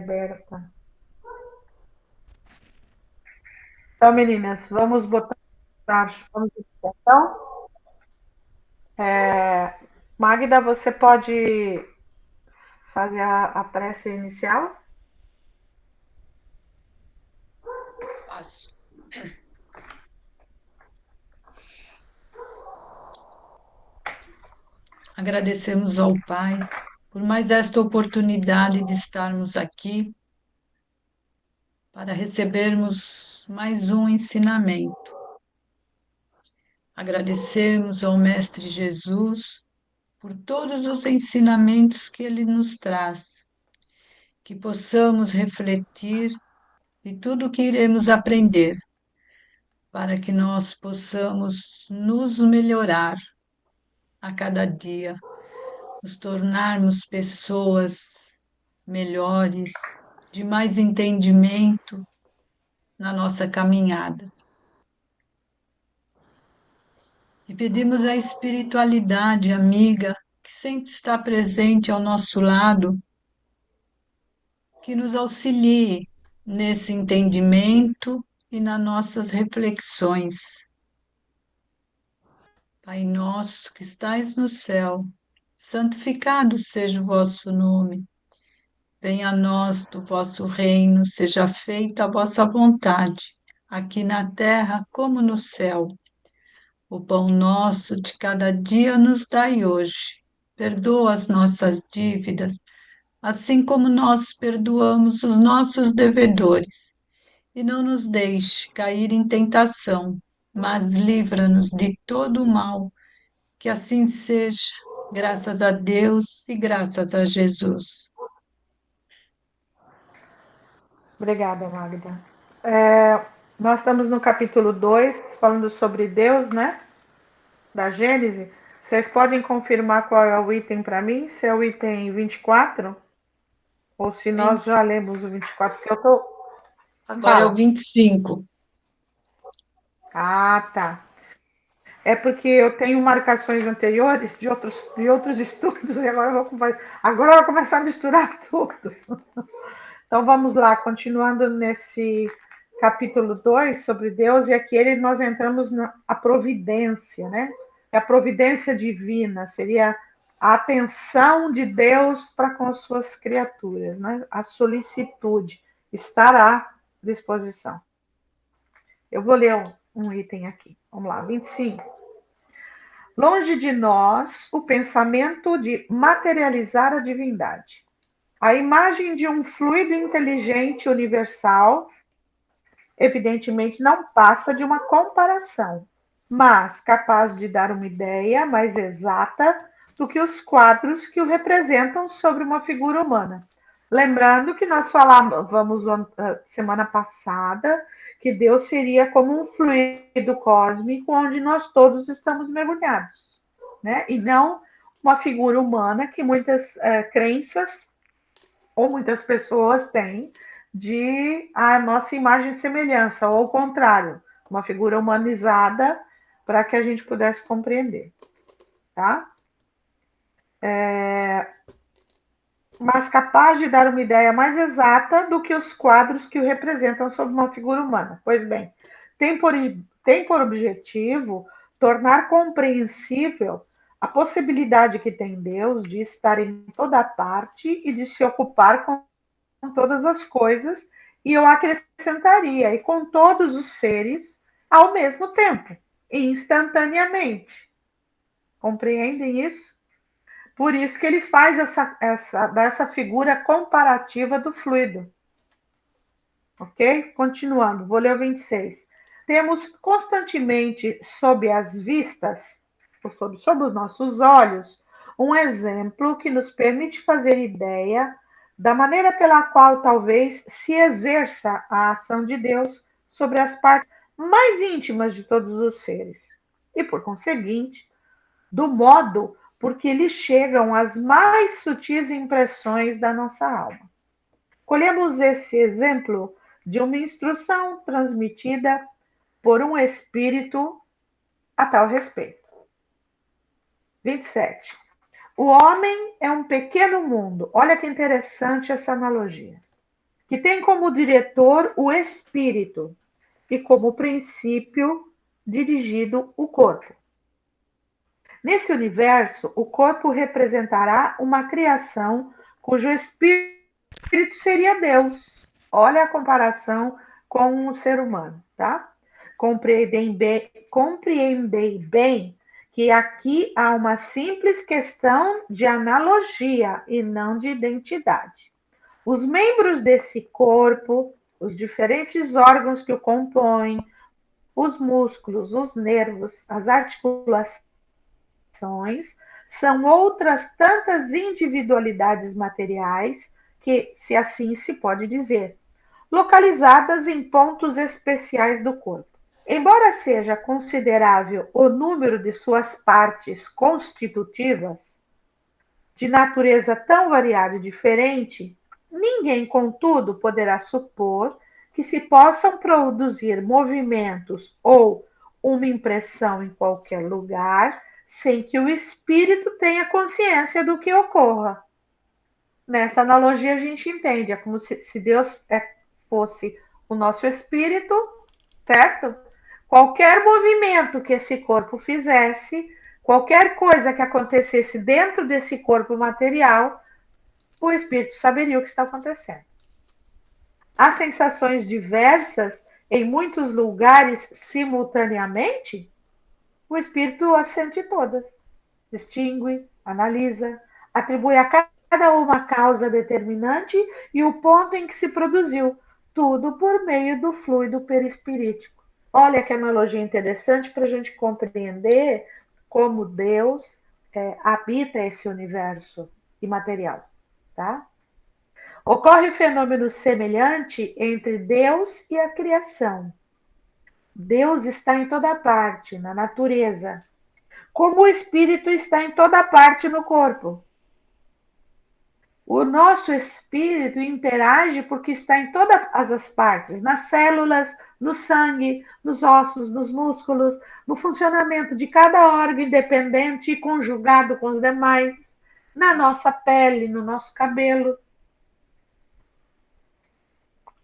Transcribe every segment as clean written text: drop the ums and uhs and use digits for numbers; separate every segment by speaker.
Speaker 1: aberta. Então, meninas, vamos botar. Vamos então. Magda, você pode fazer a prece inicial?
Speaker 2: Passo. Agradecemos ao Pai por mais esta oportunidade de estarmos aqui para recebermos mais um ensinamento. Agradecemos ao Mestre Jesus por todos os ensinamentos que ele nos traz, que possamos refletir de tudo que iremos aprender, para que nós possamos nos melhorar a cada dia, nos tornarmos pessoas melhores, de mais entendimento na nossa caminhada. E pedimos a espiritualidade amiga, que sempre está presente ao nosso lado, que nos auxilie nesse entendimento e nas nossas reflexões. Pai nosso que estais no céu, santificado seja o vosso nome. Venha a nós do vosso reino, seja feita a vossa vontade, aqui na terra como no céu. O pão nosso de cada dia nos dai hoje. Perdoa as nossas dívidas, assim como nós perdoamos os nossos devedores. E não nos deixe cair em tentação, mas livra-nos de todo o mal. Que assim seja, graças a Deus e graças a Jesus.
Speaker 1: Obrigada, Magda. Nós estamos no capítulo 2, falando sobre Deus, né? Da Gênese. Vocês podem confirmar qual é o item para mim? Se é o item 24? Ou se nós
Speaker 2: 20,
Speaker 1: já lemos o 24? Que eu tô.
Speaker 2: agora é o
Speaker 1: Fala.
Speaker 2: 25.
Speaker 1: Ah, tá. É porque eu tenho marcações anteriores de outros estudos e agora eu vou começar a misturar tudo. Então vamos lá, continuando nesse capítulo 2 sobre Deus, e aqui nós entramos na a providência, né? A providência divina seria a atenção de Deus para com as suas criaturas, né? A solicitude, estar à disposição. Eu vou ler um item aqui. Vamos lá, 25. Longe de nós o pensamento de materializar a divindade. A imagem de um fluido inteligente universal, evidentemente, não passa de uma comparação, mas capaz de dar uma ideia mais exata do que os quadros que o representam sobre uma figura humana. Lembrando que nós falávamos semana passada que Deus seria como um fluido cósmico onde nós todos estamos mergulhados, né? E não uma figura humana que muitas crenças ou muitas pessoas têm de a nossa imagem e semelhança, ou ao contrário, uma figura humanizada para que a gente pudesse compreender, tá? Mas capaz de dar uma ideia mais exata do que os quadros que o representam sob uma figura humana. Pois bem, tem por, tem por objetivo tornar compreensível a possibilidade que tem Deus de estar em toda parte e de se ocupar com todas as coisas, e eu acrescentaria, e com todos os seres ao mesmo tempo, instantaneamente. Compreendem isso? Por isso que ele faz dessa figura comparativa do fluido. Ok? Continuando, vou ler o 26. Temos constantemente sob as vistas, sob os nossos olhos, um exemplo que nos permite fazer ideia da maneira pela qual talvez se exerça a ação de Deus sobre as partes mais íntimas de todos os seres. E, por conseguinte, do modo por que lhes chegam as mais sutis impressões da nossa alma. Colhemos esse exemplo de uma instrução transmitida por um espírito a tal respeito. 27. O homem é um pequeno mundo. Olha que interessante essa analogia. que tem como diretor o espírito e como princípio dirigido o corpo. Nesse universo, o corpo representará uma criação cujo espírito seria Deus. Olha a comparação com o ser humano, tá? Compreendei bem que aqui há uma simples questão de analogia e não de identidade. Os membros desse corpo, os diferentes órgãos que o compõem, os músculos, os nervos, as articulações, são outras tantas individualidades materiais que, se assim se pode dizer, localizadas em pontos especiais do corpo. Embora seja considerável o número de suas partes constitutivas, de natureza tão variada e diferente, ninguém, contudo, poderá supor que se possam produzir movimentos ou uma impressão em qualquer lugar sem que o espírito tenha consciência do que ocorra. Nessa analogia, a gente entende, é como se Deus fosse o nosso espírito, certo? Qualquer movimento que esse corpo fizesse, qualquer coisa que acontecesse dentro desse corpo material, o espírito saberia o que está acontecendo. Há sensações diversas em muitos lugares simultaneamente? O espírito as sente todas, distingue, analisa, atribui a cada uma causa determinante e o ponto em que se produziu, tudo por meio do fluido perispirítico. Olha que analogia interessante para a gente compreender como Deus habita esse universo imaterial, tá? Ocorre fenômeno semelhante entre Deus e a criação. Deus está em toda parte, na natureza, como o espírito está em toda parte no corpo. O nosso espírito interage porque está em todas as partes, nas células, no sangue, nos ossos, nos músculos, no funcionamento de cada órgão independente e conjugado com os demais, na nossa pele, no nosso cabelo.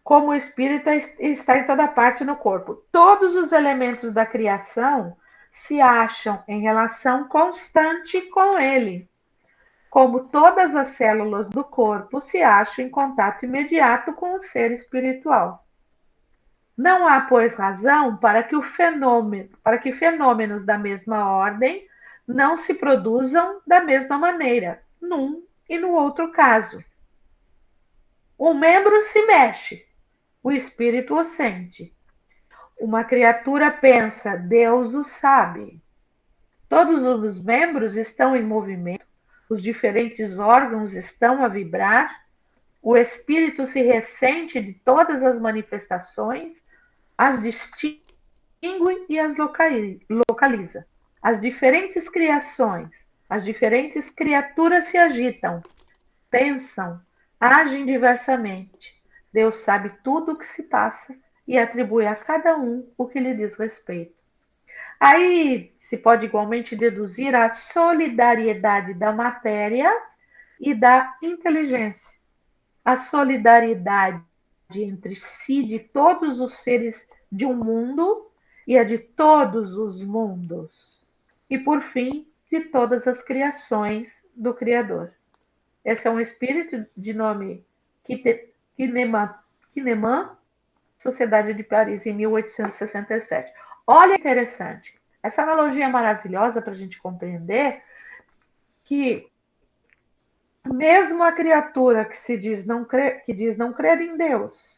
Speaker 1: Como o espírito está em toda parte no corpo. Todos os elementos da criação se acham em relação constante com ele, como todas as células do corpo se acham em contato imediato com o ser espiritual. Não há, pois, razão para que fenômenos da mesma ordem não se produzam da mesma maneira, num e no outro caso. Um membro se mexe, o espírito o sente. Uma criatura pensa, Deus o sabe. Todos os membros estão em movimento, os diferentes órgãos estão a vibrar, o espírito se ressente de todas as manifestações, as distingue e as localiza. As diferentes criações, as diferentes criaturas se agitam, pensam, agem diversamente. Deus sabe tudo o que se passa e atribui a cada um o que lhe diz respeito. Aí se pode igualmente deduzir a solidariedade da matéria e da inteligência. A solidariedade entre si de todos os seres de um mundo e a de todos os mundos. E, por fim, de todas as criações do Criador. Esse é um espírito de nome Kineman, Sociedade de Paris, em 1867. Olha, interessante. Essa analogia é maravilhosa para a gente compreender que mesmo a criatura que diz não crer em Deus,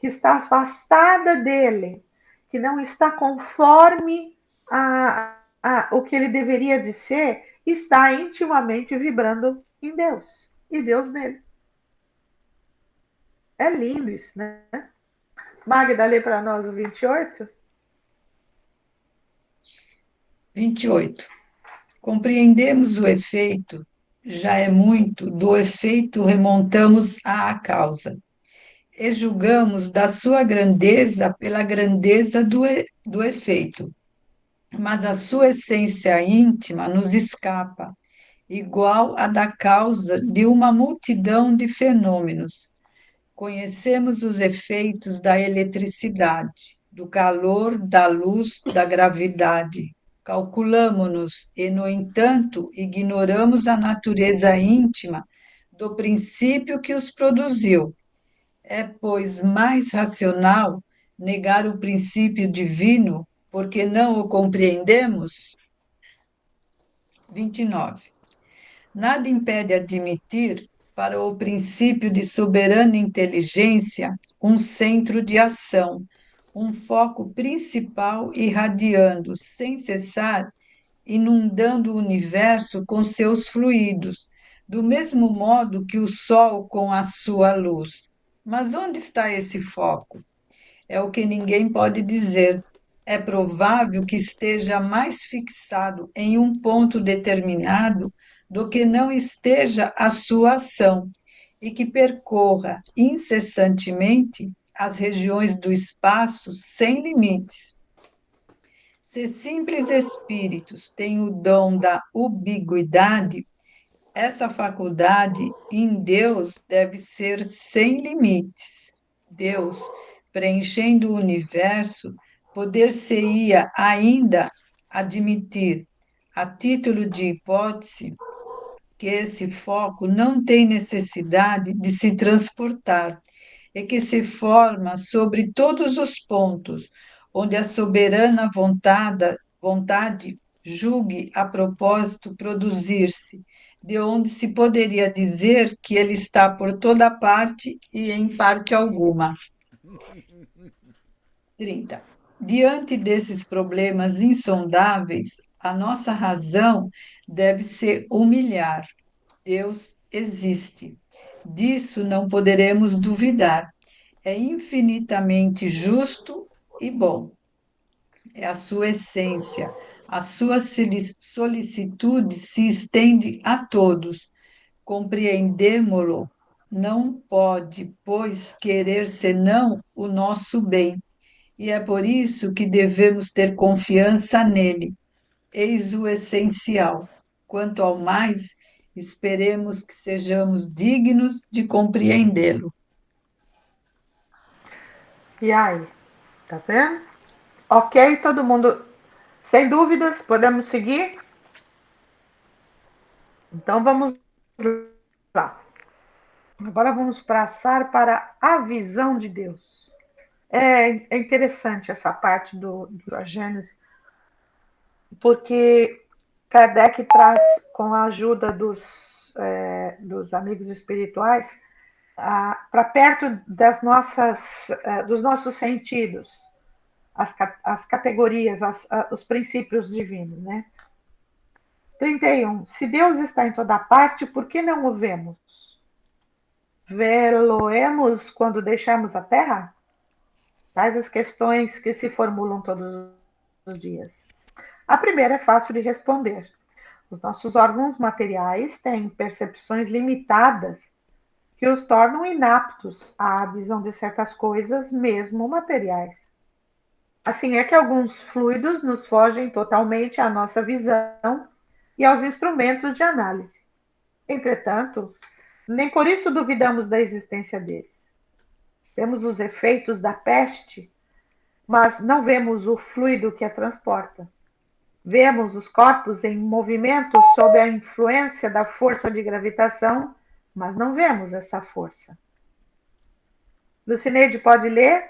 Speaker 1: que está afastada dele, que não está conforme o que ele deveria de ser, está intimamente vibrando em Deus e Deus nele. É lindo isso, né? Magda, lê para nós o 28.
Speaker 2: 28. Compreendemos o efeito, já é muito, do efeito remontamos à causa. E julgamos da sua grandeza pela grandeza do efeito. Mas a sua essência íntima nos escapa, igual à da causa de uma multidão de fenômenos, Conhecemos os efeitos da eletricidade, do calor, da luz, da gravidade. Calculamo-nos e, no entanto, ignoramos a natureza íntima do princípio que os produziu. É, pois, mais racional negar o princípio divino porque não o compreendemos? 29. Nada impede admitir, para o princípio de soberana inteligência, um centro de ação, um foco principal irradiando sem cessar, inundando o universo com seus fluidos, do mesmo modo que o Sol com a sua luz. Mas onde está esse foco? É o que ninguém pode dizer. É provável que esteja mais fixado em um ponto determinado do que não esteja a sua ação, e que percorra incessantemente as regiões do espaço sem limites. Se simples espíritos têm o dom da ubiguidade, essa faculdade em Deus deve ser sem limites. Deus, preenchendo o universo, poder-se-ia ainda admitir, a título de hipótese, que esse foco não tem necessidade de se transportar e que se forma sobre todos os pontos onde a soberana vontade julgue a propósito produzir-se, de onde se poderia dizer que ele está por toda parte e em parte alguma. 30. Diante desses problemas insondáveis, a nossa razão deve se humilhar. Deus existe. Disso não poderemos duvidar. É infinitamente justo e bom. É a sua essência. A sua solicitude se estende a todos. Compreendemo-lo não pode, pois, querer senão o nosso bem. E é por isso que devemos ter confiança nele. Eis o essencial. Quanto ao mais, esperemos que sejamos dignos de compreendê-lo.
Speaker 1: E aí, tá vendo? Ok, todo mundo sem dúvidas, podemos seguir? Então vamos lá. Agora vamos passar para a visão de Deus. É interessante essa parte da Gênesis, porque Kardec traz, com a ajuda dos amigos espirituais, para perto dos nossos sentidos, as categorias, os princípios divinos, né? 31. Se Deus está em toda parte, por que não o vemos? Vê-lo-emos quando deixarmos a Terra? Tais as questões que se formulam todos os dias. A primeira é fácil de responder. Os nossos órgãos materiais têm percepções limitadas que os tornam inaptos à visão de certas coisas, mesmo materiais. Assim é que alguns fluidos nos fogem totalmente à nossa visão e aos instrumentos de análise. Entretanto, nem por isso duvidamos da existência deles. Vemos os efeitos da peste, mas não vemos o fluido que a transporta. Vemos os corpos em movimento sob a influência da força de gravitação, mas não vemos essa força. Lucineide, pode ler?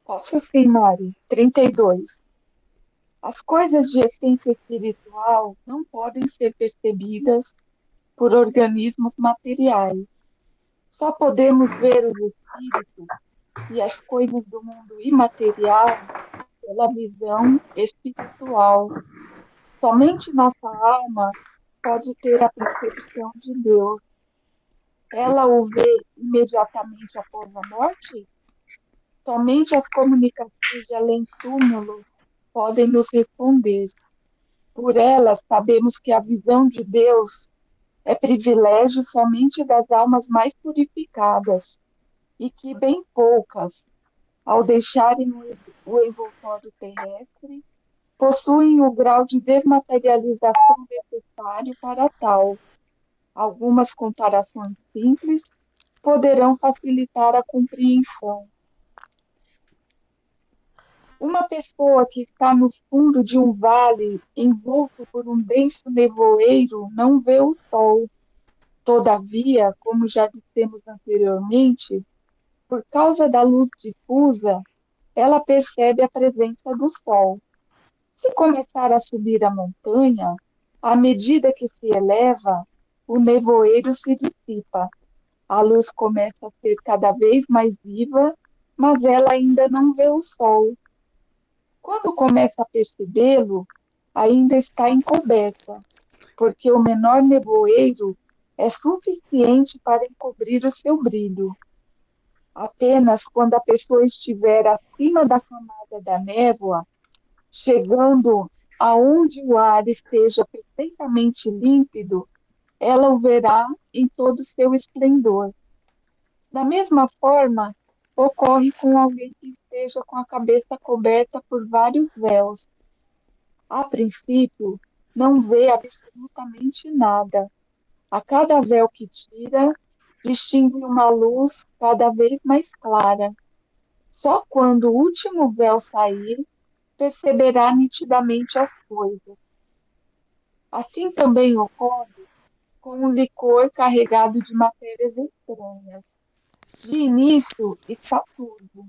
Speaker 3: Posso sim, Mari. 32. As coisas de essência espiritual não podem ser percebidas por organismos materiais. Só podemos ver os espíritos e as coisas do mundo imaterial pela visão espiritual. Somente nossa alma pode ter a percepção de Deus. Ela o vê imediatamente após a morte? Somente as comunicações de além-túmulo podem nos responder. Por elas, sabemos que a visão de Deus é privilégio somente das almas mais purificadas e que bem poucas, ao deixarem o envoltório terrestre, possuem o grau de desmaterialização necessário para tal. Algumas comparações simples poderão facilitar a compreensão. Uma pessoa que está no fundo de um vale envolto por um denso nevoeiro não vê o sol. Todavia, como já dissemos anteriormente, por causa da luz difusa, ela percebe a presença do sol. Se começar a subir a montanha, à medida que se eleva, o nevoeiro se dissipa. A luz começa a ser cada vez mais viva, mas ela ainda não vê o sol. Quando começa a percebê-lo, ainda está encoberta, porque o menor nevoeiro é suficiente para encobrir o seu brilho. Apenas quando a pessoa estiver acima da camada da névoa, chegando aonde o ar esteja perfeitamente límpido, ela o verá em todo o seu esplendor. Da mesma forma, ocorre com alguém que esteja com a cabeça coberta por vários véus. A princípio, não vê absolutamente nada. A cada véu que tira, distingue uma luz cada vez mais clara. Só quando o último véu sair, perceberá nitidamente as coisas. Assim também ocorre com o licor carregado de matérias estranhas. De início, está turvo.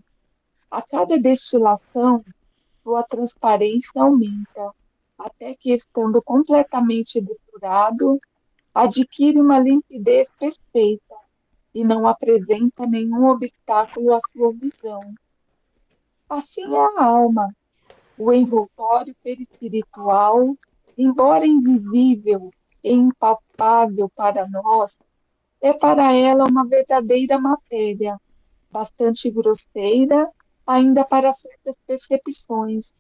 Speaker 3: A cada destilação, sua transparência aumenta, até que, estando completamente depurado, adquire uma limpidez perfeita e não apresenta nenhum obstáculo à sua visão. Assim é a alma, o envoltório perispiritual, embora invisível e impalpável para nós, é para ela uma verdadeira matéria, bastante grosseira ainda para certas percepções.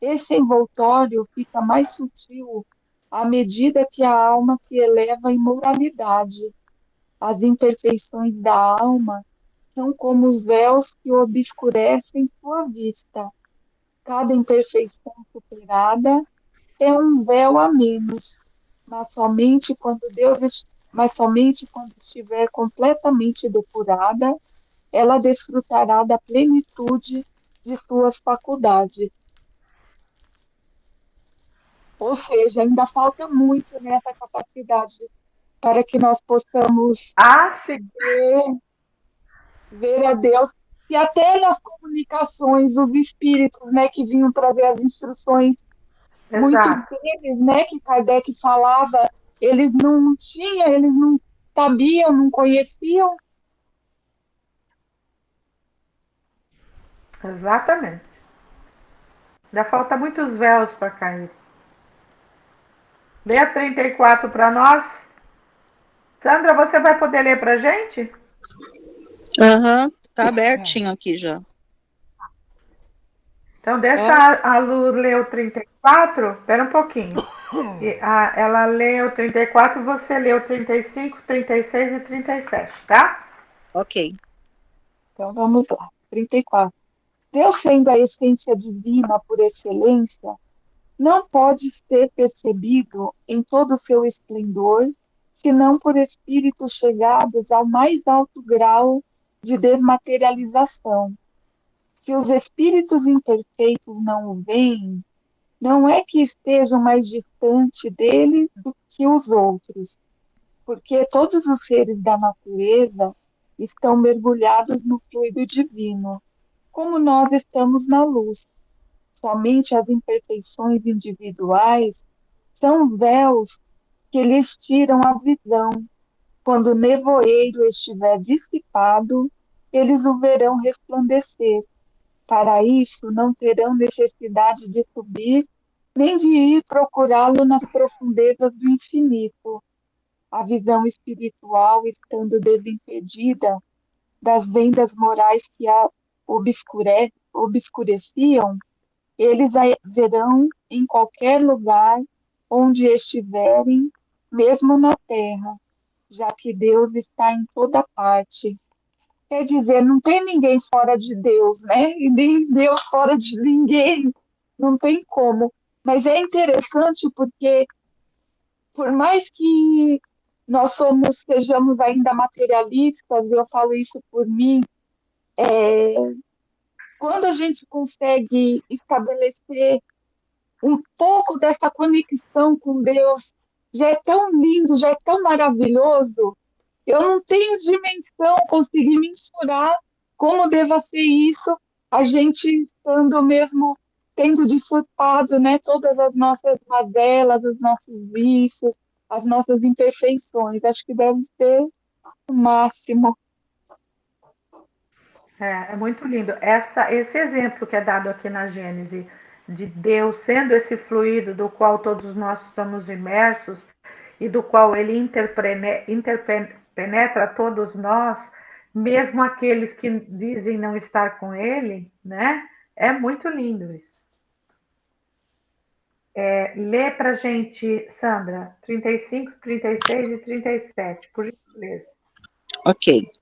Speaker 3: Esse envoltório fica mais sutil à medida que a alma se eleva em moralidade. As imperfeições da alma são como os véus que obscurecem sua vista. Cada imperfeição superada é um véu a menos, mas somente quando estiver completamente depurada, ela desfrutará da plenitude de suas faculdades. Ou seja, ainda falta muito nessa capacidade para que nós possamos
Speaker 1: Ah, sim,
Speaker 3: ver, ver a Deus. E até nas comunicações, os espíritos, né, que vinham trazer as instruções, muitos
Speaker 1: exato.
Speaker 3: deles, né, que Kardec falava, eles não tinham, eles não sabiam, não conheciam.
Speaker 1: Exatamente. Ainda falta muitos véus para cair. Lê a 34 para nós. Sandra, você vai poder ler para a gente?
Speaker 4: Aham, tá abertinho aqui já.
Speaker 1: Então, deixa
Speaker 4: Ó,
Speaker 1: a Lu ler o 34. Espera um pouquinho. Ela lê o 34, você lê o 35, 36 e 37, tá?
Speaker 4: ok.
Speaker 3: Então vamos lá. 34. Deus, sendo a essência divina por excelência, não pode ser percebido em todo o seu esplendor, senão por espíritos chegados ao mais alto grau de desmaterialização. Se os espíritos imperfeitos não o veem, não é que estejam mais distante dele do que os outros, porque todos os seres da natureza estão mergulhados no fluido divino, como nós estamos na luz. Somente as imperfeições individuais são véus que lhes tiram a visão. Quando o nevoeiro estiver dissipado, eles o verão resplandecer. Para isso, não terão necessidade de subir, nem de ir procurá-lo nas profundezas do infinito. A visão espiritual, estando desimpedida das vendas morais que a obscureciam, eles a verão em qualquer lugar onde estiverem, mesmo na terra, já que Deus está em toda parte. Quer dizer, não tem ninguém fora de Deus, né? E nem Deus fora de ninguém. Não tem como. Mas é interessante porque, por mais que sejamos ainda materialistas, eu falo isso por mim, quando a gente consegue estabelecer um pouco dessa conexão com Deus, já é tão lindo, já é tão maravilhoso. Eu não tenho dimensão, conseguir mensurar como deva ser isso, a gente estando mesmo tendo dissipado, né, todas as nossas mazelas, os nossos vícios, as nossas imperfeições. Acho que deve ser o máximo.
Speaker 1: É muito lindo. Esse exemplo que é dado aqui na Gênese, de Deus sendo esse fluido do qual todos nós estamos imersos e do qual ele interpenetra todos nós, mesmo aqueles que dizem não estar com ele, né? É muito lindo isso. Lê para gente, Sandra, 35, 36 e 37, por gentileza.
Speaker 4: Ok.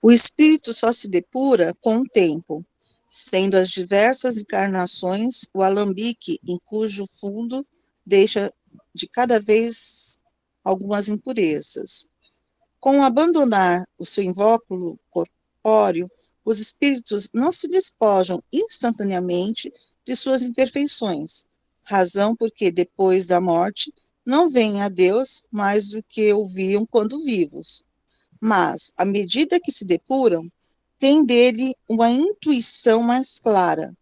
Speaker 4: O espírito só se depura com o tempo, sendo as diversas encarnações o alambique em cujo fundo deixa de cada vez algumas impurezas. Com abandonar o seu invólucro corpóreo, os espíritos não se despojam instantaneamente de suas imperfeições, razão porque depois da morte não veem a Deus mais do que o viam quando vivos. Mas, à medida que se depuram, têm dele uma intuição mais clara.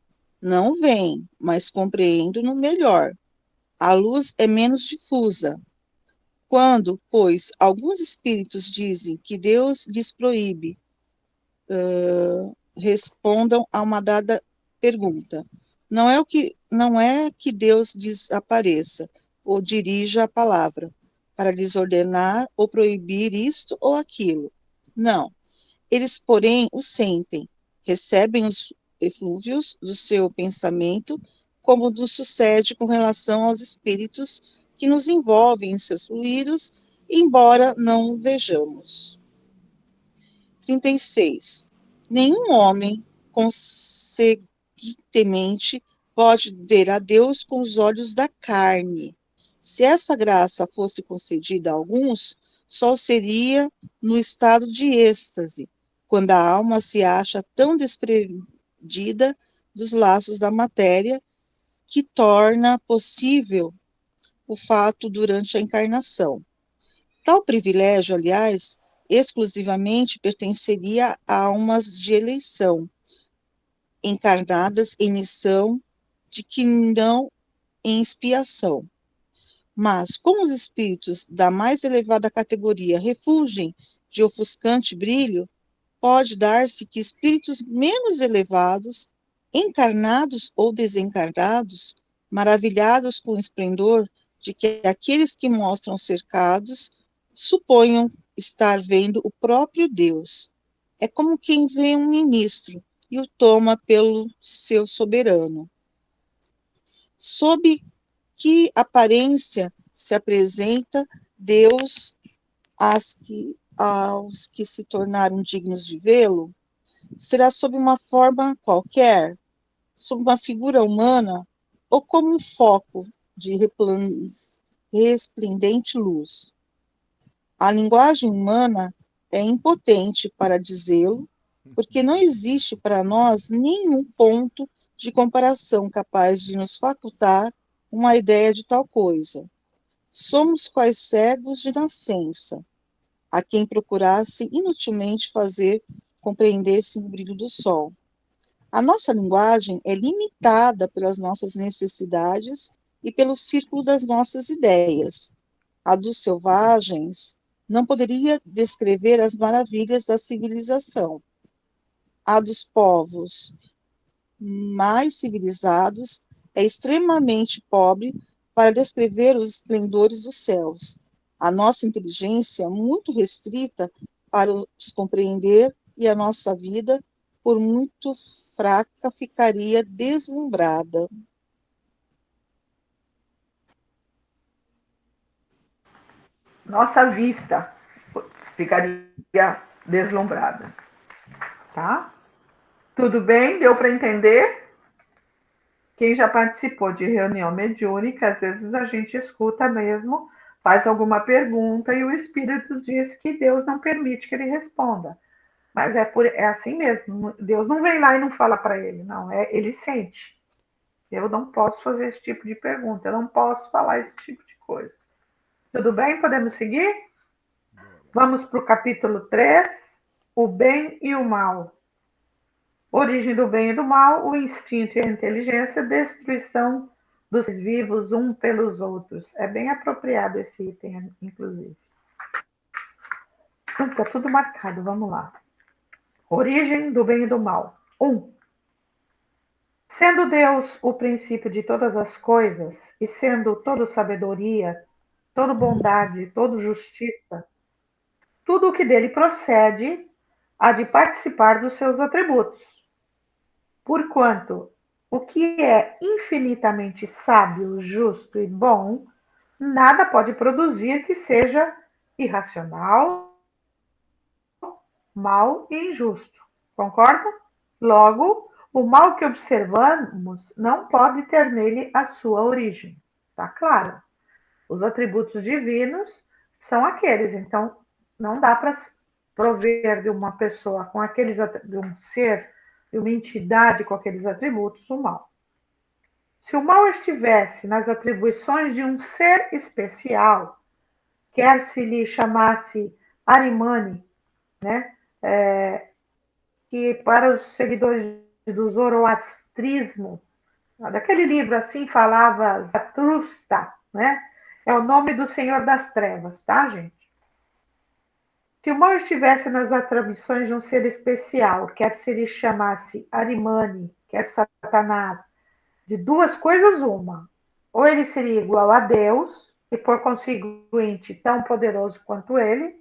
Speaker 4: Não veem, mas compreendem-no melhor. A luz é menos difusa. Quando, pois, alguns espíritos dizem que Deus lhes proíbe, respondam a uma dada pergunta. Não é que Deus lhes apareça ou dirija a palavra para lhes ordenar ou proibir isto ou aquilo. Não. Eles, porém, o sentem, recebem os eflúvios do seu pensamento, como nos sucede com relação aos espíritos que nos envolvem em seus fluidos, embora não o vejamos. 36. Nenhum homem conseguintemente pode ver a Deus com os olhos da carne. Se essa graça fosse concedida a alguns, só seria no estado de êxtase, quando a alma se acha tão desprendida dos laços da matéria que torna possível o fato durante a encarnação. Tal privilégio, aliás, exclusivamente pertenceria a almas de eleição, encarnadas em missão de que não em expiação. Mas, como os espíritos da mais elevada categoria refulgem de ofuscante brilho, pode dar-se que espíritos menos elevados, encarnados ou desencarnados, maravilhados com o esplendor de que aqueles que mostram cercados, suponham estar vendo o próprio Deus. É como quem vê um ministro e o toma pelo seu soberano. Sob que aparência se apresenta Deus aos que se tornaram dignos de vê-lo? Será sob uma forma qualquer, sob uma figura humana, ou como um foco de resplendente luz? A linguagem humana é impotente para dizê-lo, porque não existe para nós nenhum ponto de comparação capaz de nos facultar uma ideia de tal coisa. Somos quais cegos de nascença, a quem procurasse inutilmente fazer compreender-se o brilho do sol. A nossa linguagem é limitada pelas nossas necessidades e pelo círculo das nossas ideias. A dos selvagens não poderia descrever as maravilhas da civilização. A dos povos mais civilizados é extremamente pobre para descrever os esplendores dos céus. A nossa inteligência, muito restrita para os compreender, e a nossa vida, por muito fraca, ficaria deslumbrada.
Speaker 1: Nossa vista ficaria deslumbrada. Tá? Tudo bem? Deu para entender? Quem já participou de reunião mediúnica, às vezes a gente escuta mesmo faz alguma pergunta e o Espírito diz que Deus não permite que ele responda. Mas é assim mesmo. Deus não vem lá e não fala para ele, não. Ele sente. Eu não posso fazer esse tipo de pergunta, eu não posso falar esse tipo de coisa. Tudo bem? Podemos seguir? Vamos para o capítulo 3, o bem e o mal. Origem do bem e do mal, o instinto e a inteligência, destruição dos seres vivos um pelos outros. É bem apropriado esse item, inclusive. Está tudo marcado, vamos lá. Origem do bem e do mal. 1. Sendo Deus o princípio de todas as coisas, e sendo toda sabedoria, toda bondade, toda justiça, tudo o que dele procede há de participar dos seus atributos. Porquanto o que é infinitamente sábio, justo e bom, nada pode produzir que seja irracional, mal e injusto. Concorda? Logo, o mal que observamos não pode ter nele a sua origem. Está claro? Os atributos divinos são aqueles, então não dá para prover de uma pessoa com aqueles, de um ser, de uma entidade com aqueles atributos, o mal. Se o mal estivesse nas atribuições de um ser especial, quer se lhe chamasse Arimane, né? Que para os seguidores do zoroastrismo, daquele livro assim falava Zatrusta, né? É o nome do Senhor das Trevas, tá, gente? Se o mal estivesse nas atribuições de um ser especial, quer se lhe chamasse Arimane, quer Satanás, de duas coisas uma, ou ele seria igual a Deus, e por conseguinte tão poderoso quanto ele,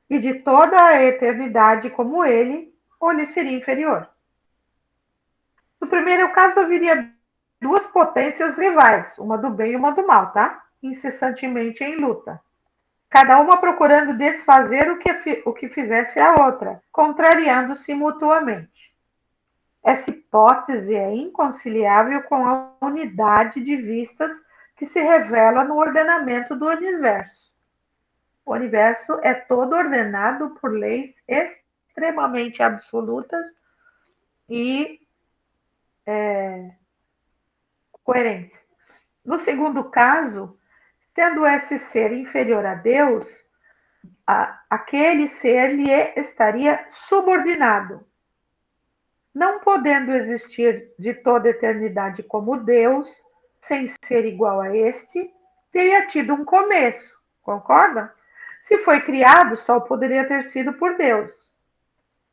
Speaker 1: e de toda a eternidade como ele, ou lhe seria inferior. No primeiro caso, haveria duas potências rivais, uma do bem e uma do mal, tá? Incessantemente em luta. Cada uma procurando desfazer o que fizesse a outra, contrariando-se mutuamente. Essa hipótese é inconciliável com a unidade de vistas que se revela no ordenamento do universo. O universo é todo ordenado por leis extremamente absolutas e coerentes. No segundo caso, sendo esse ser inferior a Deus, aquele ser lhe estaria subordinado. Não podendo existir de toda eternidade como Deus, sem ser igual a este, teria tido um começo, concorda? Se foi criado, só poderia ter sido por Deus.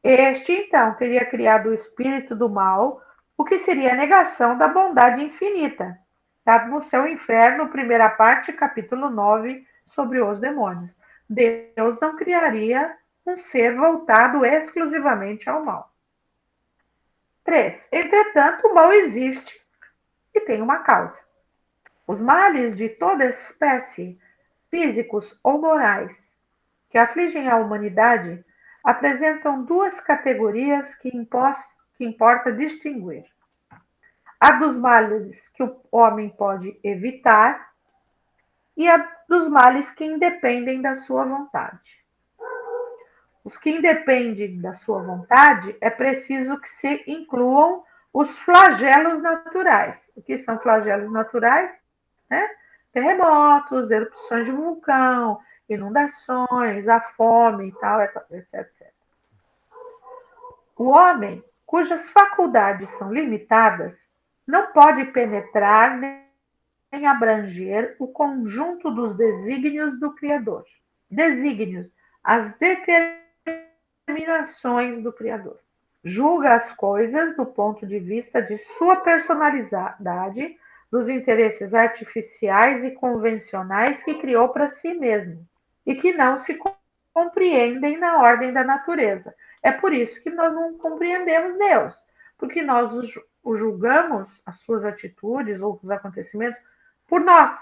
Speaker 1: Este, então, teria criado o espírito do mal, o que seria a negação da bondade infinita, dado no seu inferno, primeira parte, capítulo 9, sobre os demônios. Deus não criaria um ser voltado exclusivamente ao mal. 3. Entretanto, o mal existe e tem uma causa. Os males de toda espécie, físicos ou morais, que afligem a humanidade, apresentam duas categorias que importa distinguir. A dos males que o homem pode evitar e a dos males que independem da sua vontade. Os que independem da sua vontade, é preciso que se incluam os flagelos naturais. O que são flagelos naturais? Né? Terremotos, erupções de vulcão, inundações, a fome e tal, etc, etc. O homem, cujas faculdades são limitadas, não pode penetrar nem abranger o conjunto dos desígnios do Criador. Desígnios, as determinações do Criador. Julga as coisas do ponto de vista de sua personalidade, dos interesses artificiais e convencionais que criou para si mesmo e que não se compreendem na ordem da natureza. É por isso que nós não compreendemos Deus, porque nós o julgamos, as suas atitudes ou os acontecimentos, por nós.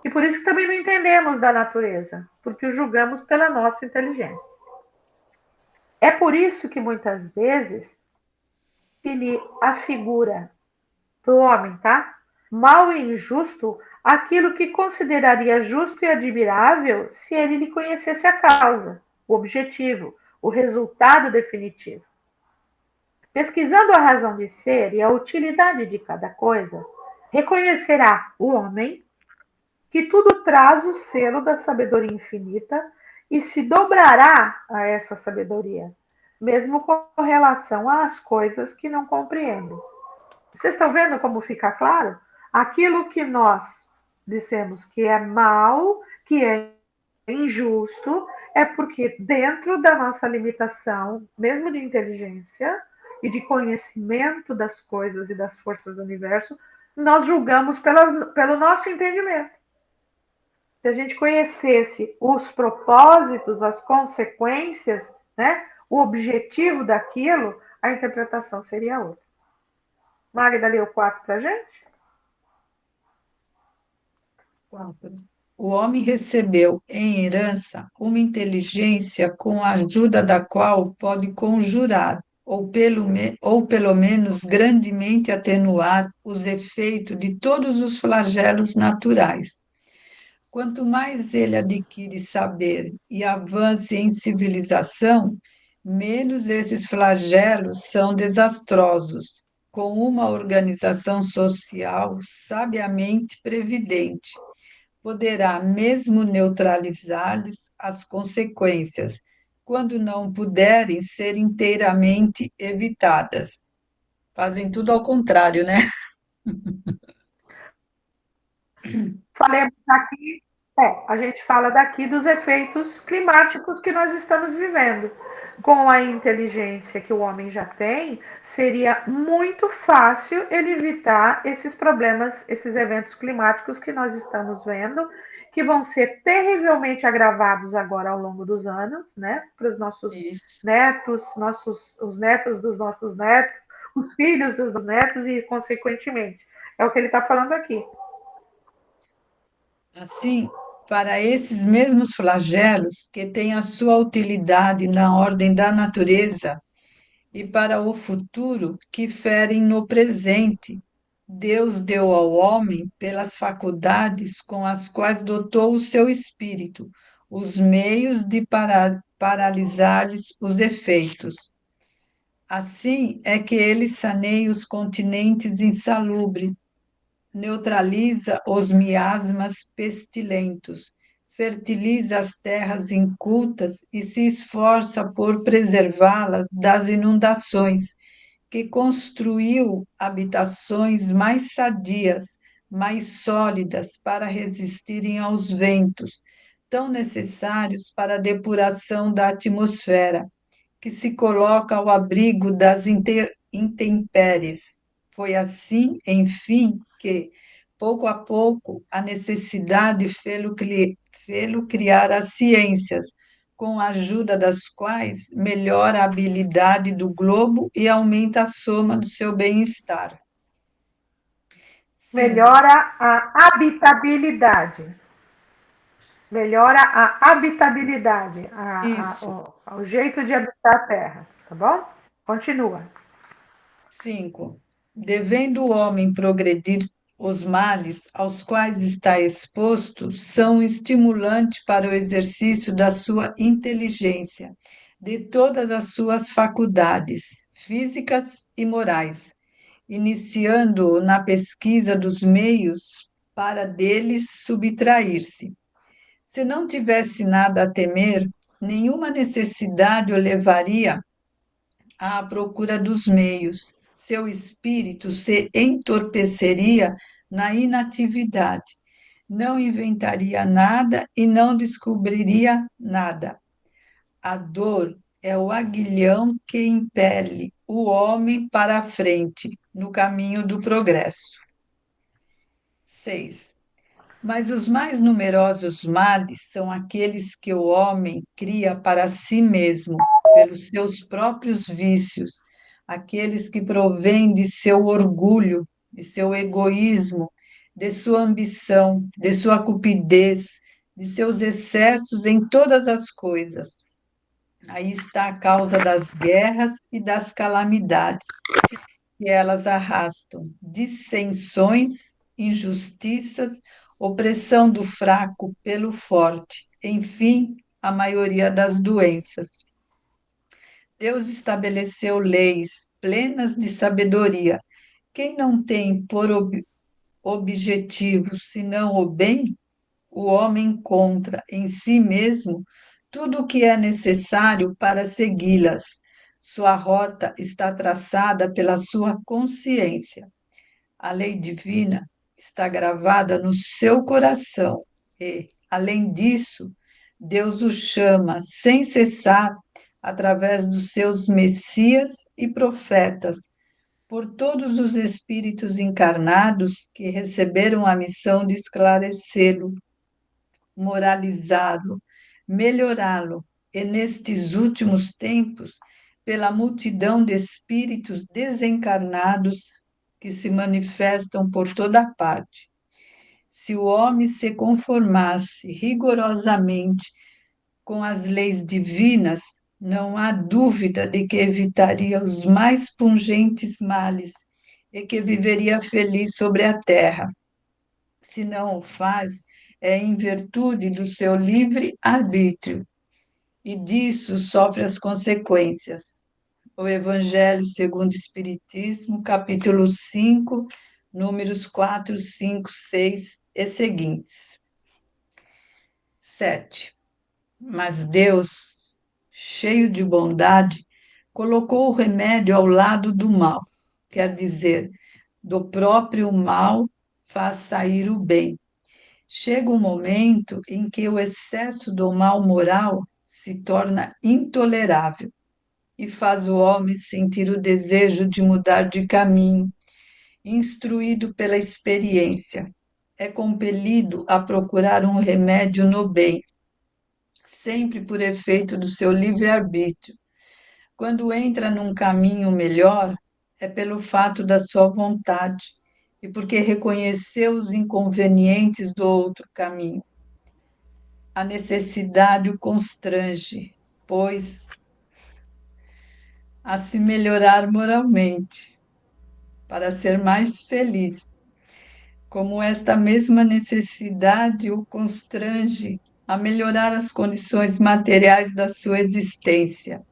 Speaker 1: E por isso que também não entendemos da natureza, porque o julgamos pela nossa inteligência. É por isso que muitas vezes se lhe afigura para o homem, tá? mal e injusto aquilo que consideraria justo e admirável se ele lhe conhecesse a causa, o objetivo, o resultado definitivo. Pesquisando a razão de ser e a utilidade de cada coisa, reconhecerá o homem que tudo traz o selo da sabedoria infinita e se dobrará a essa sabedoria, mesmo com relação às coisas que não compreende. Vocês estão vendo como fica claro? Aquilo que nós dissemos que é mal, que é injusto, é porque dentro da nossa limitação, mesmo de inteligência e de conhecimento das coisas e das forças do universo, nós julgamos pelo nosso entendimento. Se a gente conhecesse os propósitos, as consequências, né, o objetivo daquilo, a interpretação seria outra. Magda leu 4 para a gente?
Speaker 2: 4. O homem recebeu em herança uma inteligência com a ajuda da qual pode conjurar, ou pelo menos grandemente atenuar, os efeitos de todos os flagelos naturais. Quanto mais ele adquire saber e avance em civilização, menos esses flagelos são desastrosos, com uma organização social sabiamente previdente poderá mesmo neutralizar-lhes as consequências, quando não puderem ser inteiramente evitadas. Fazem tudo ao contrário, né?
Speaker 1: Falemos aqui, a gente fala daqui dos efeitos climáticos que nós estamos vivendo. Com a inteligência que o homem já tem, seria muito fácil ele evitar esses problemas, esses eventos climáticos que nós estamos vendo, que vão ser terrivelmente agravados agora ao longo dos anos, né? Para os nossos
Speaker 2: Isso.
Speaker 1: netos, os netos dos nossos netos, os filhos dos netos e, consequentemente. É o que ele está falando aqui.
Speaker 2: Assim, para esses mesmos flagelos, que têm a sua utilidade na ordem da natureza, e para o futuro, que ferem no presente, Deus deu ao homem, pelas faculdades com as quais dotou o seu espírito, os meios de paralisar-lhes os efeitos. Assim é que ele saneia os continentes insalubres, neutraliza os miasmas pestilentos, fertiliza as terras incultas e se esforça por preservá-las das inundações, que construiu habitações mais sadias, mais sólidas para resistirem aos ventos, tão necessários para a depuração da atmosfera, que se coloca ao abrigo das intempéries. Foi assim, enfim, que, pouco a pouco, a necessidade fê-lo criar as ciências, com a ajuda das quais melhora a habilidade do globo e aumenta a soma do seu bem-estar. 5.
Speaker 1: Melhora a habitabilidade. Melhora a habitabilidade,
Speaker 2: Isso.
Speaker 1: o jeito de habitar a Terra, tá bom? Continua.
Speaker 2: 5. Devendo o homem progredir, os males aos quais está exposto são um estimulante para o exercício da sua inteligência, de todas as suas faculdades, físicas e morais, iniciando-o na pesquisa dos meios para deles subtrair-se. Se não tivesse nada a temer, nenhuma necessidade o levaria à procura dos meios. Seu espírito se entorpeceria na inatividade, não inventaria nada e não descobriria nada. A dor é o aguilhão que impele o homem para a frente, no caminho do progresso. 6. Mas os mais numerosos males são aqueles que o homem cria para si mesmo, pelos seus próprios vícios, aqueles que provêm de seu orgulho, de seu egoísmo, de sua ambição, de sua cupidez, de seus excessos em todas as coisas. Aí está a causa das guerras e das calamidades que elas arrastam, dissensões injustiças, opressão do fraco pelo forte, enfim, a maioria das doenças. Deus estabeleceu leis plenas de sabedoria. Quem não tem por objetivo senão o bem, o homem encontra em si mesmo tudo o que é necessário para segui-las. Sua rota está traçada pela sua consciência. A lei divina está gravada no seu coração e, além disso, Deus o chama sem cessar através dos seus messias e profetas, por todos os espíritos encarnados que receberam a missão de esclarecê-lo, moralizá-lo, melhorá-lo, e nestes últimos tempos, pela multidão de espíritos desencarnados que se manifestam por toda parte. Se o homem se conformasse rigorosamente com as leis divinas, não há dúvida de que evitaria os mais pungentes males e que viveria feliz sobre a terra. Se não o faz, é em virtude do seu livre arbítrio, e disso sofre as consequências. O Evangelho segundo o Espiritismo, capítulo 5, números 4, 5, 6 e seguintes. 7. Mas Deus, cheio de bondade, colocou o remédio ao lado do mal, quer dizer, do próprio mal faz sair o bem. Chega um momento em que o excesso do mal moral se torna intolerável e faz o homem sentir o desejo de mudar de caminho, instruído pela experiência. É compelido a procurar um remédio no bem, sempre por efeito do seu livre-arbítrio. Quando entra num caminho melhor, é pelo fato da sua vontade e porque reconheceu os inconvenientes do outro caminho. A necessidade o constrange, pois, a se melhorar moralmente, para ser mais feliz, como esta mesma necessidade o constrange a melhorar as condições materiais da sua existência.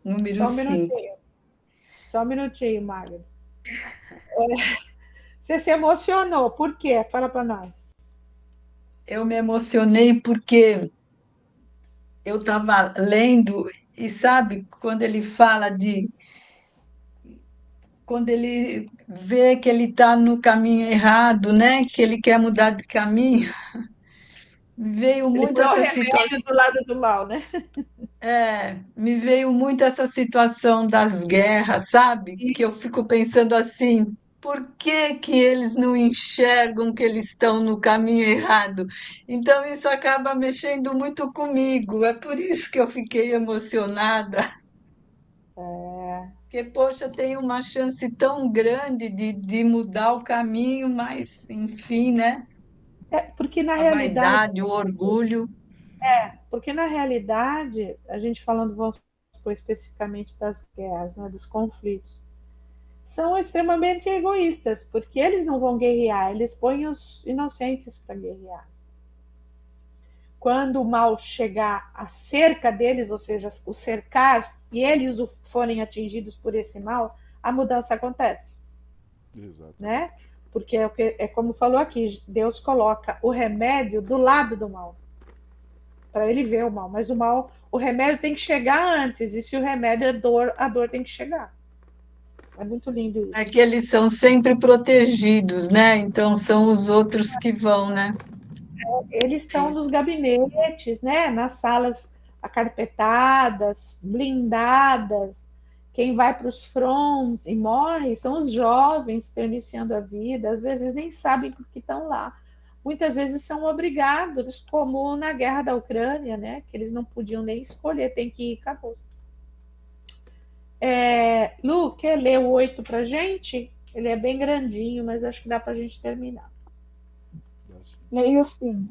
Speaker 2: Número
Speaker 1: Só um
Speaker 2: 5.
Speaker 1: minutinho. Só um minutinho, Magda. Você se emocionou. Por quê? Fala para nós.
Speaker 2: Eu me emocionei porque eu estava lendo e sabe quando ele fala de quando ele vê que ele está no caminho errado, né? Que ele quer mudar de caminho, veio
Speaker 1: Ele
Speaker 2: muito
Speaker 1: põe o
Speaker 2: essa situação.
Speaker 1: remédio do lado do mal, né?
Speaker 2: Me veio muito essa situação das guerras, sabe? Que eu fico pensando assim, por que que eles não enxergam que eles estão no caminho errado? Então isso acaba mexendo muito comigo. É por isso que eu fiquei emocionada, porque, poxa, tem uma chance tão grande de mudar o caminho, mas, enfim, né?
Speaker 1: Porque na
Speaker 2: A
Speaker 1: realidade,
Speaker 2: vaidade, o orgulho.
Speaker 1: a gente falando, vamos supor, especificamente das guerras, né, dos conflitos, são extremamente egoístas, porque eles não vão guerrear, eles põem os inocentes para guerrear. Quando o mal chegar à cerca deles, ou seja, o cercar, e eles forem atingidos por esse mal, a mudança acontece.
Speaker 5: Exato.
Speaker 1: Né? Porque é como falou aqui, Deus coloca o remédio do lado do mal, para ele ver o mal, mas o remédio tem que chegar antes, e se o remédio é dor, a dor tem que chegar. É muito lindo isso.
Speaker 2: É que eles são sempre protegidos, né? Então são os outros que vão, né?
Speaker 1: Eles estão nos gabinetes, né? Nas salas acarpetadas, blindadas. Quem vai para os fronts e morre são os jovens que estão iniciando a vida, às vezes nem sabem por que estão lá. Muitas vezes são obrigados, como na guerra da Ucrânia, né? Que eles não podiam nem escolher, tem que ir, acabou. Lu, quer ler o 8 para gente? Ele é bem grandinho, mas acho que dá para a gente terminar.
Speaker 3: Leio sim.